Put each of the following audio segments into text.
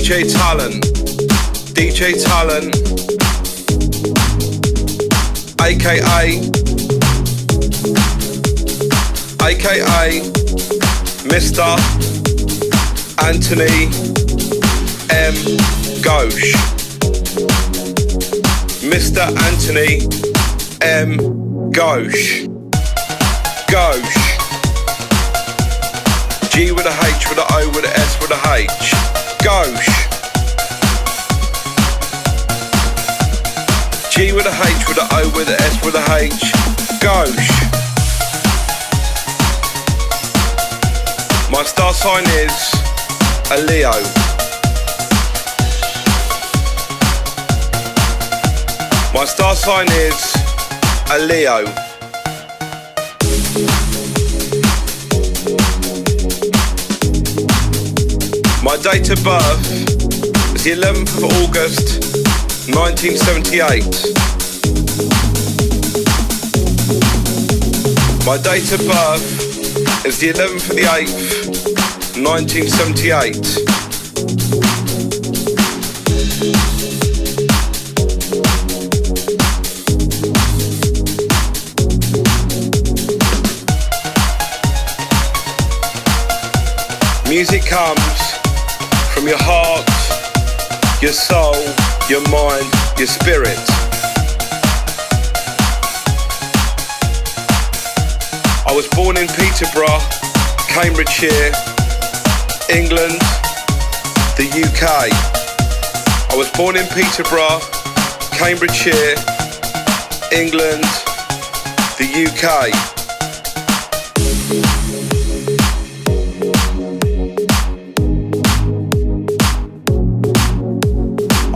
DJ Talent, DJ Talent, aka Mr. Anthony M. Ghosh. Mr. Anthony M. Ghosh. Ghosh. G with a H with a O with a S with a H. Ghosh. G with a H with a O with a S with a H. Ghosh. My star sign is a Leo. My star sign is a Leo. My date of birth is the 11th of August 1978. My date of birth is the 11th of the 8th 1978. Music comes from your heart, your soul, your mind, your spirit. I was born in Peterborough, Cambridgeshire, England, the UK. I was born in Peterborough, Cambridgeshire, England, the UK.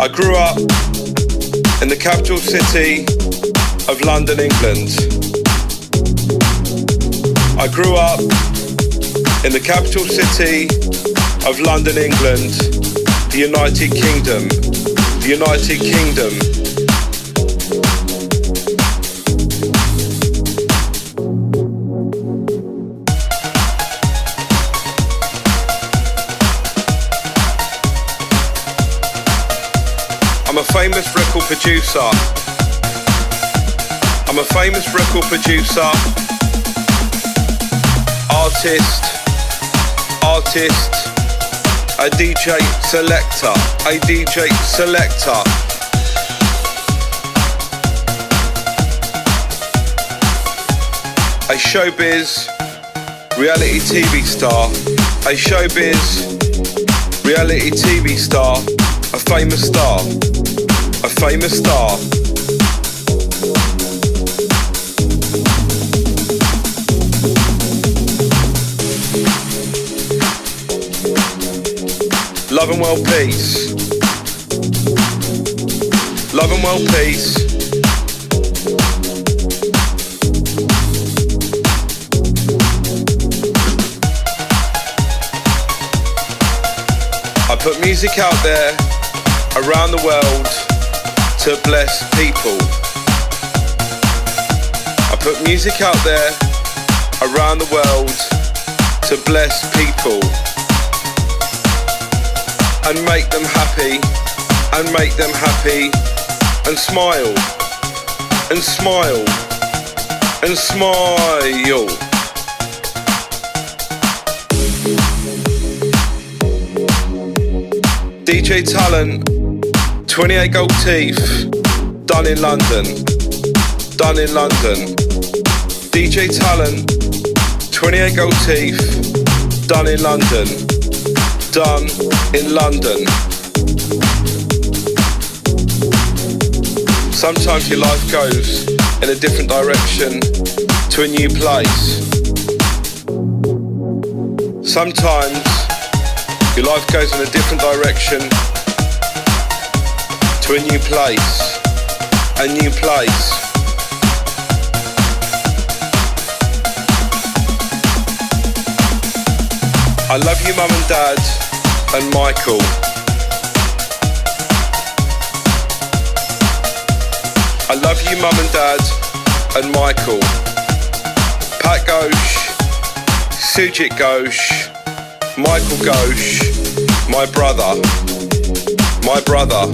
I grew up in the capital city of London, England. I grew up in the capital city of London, England, the United Kingdom. The United Kingdom. I'm a famous record producer. I'm a famous record producer. Artist, a DJ selector, a DJ selector. A showbiz reality TV star, a showbiz reality TV star, a famous star, a famous star. Love and world peace. Love and world peace. I put music out there around the world to bless people. I put music out there around the world to bless people. And make them happy, and make them happy, and smile, and smile, and smile. DJ Talent, 28 gold teeth, done in London, done in London. DJ Talent, 28 gold teeth, done in London, done in London. Sometimes your life goes in a different direction to a new place. Sometimes your life goes in a different direction to a new place, a new place. I love you, Mum and Dad, and Michael. I love you, Mum and Dad, and Michael. Pat Ghosh, Sujit Ghosh, Michael Ghosh, my brother. my brother.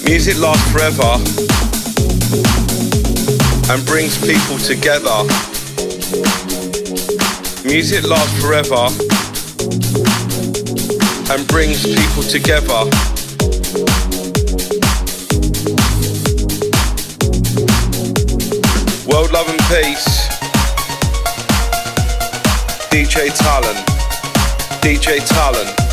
Music lasts forever and brings people together. Music lasts forever and brings people together. World love and peace. DJ Talon. DJ Talon.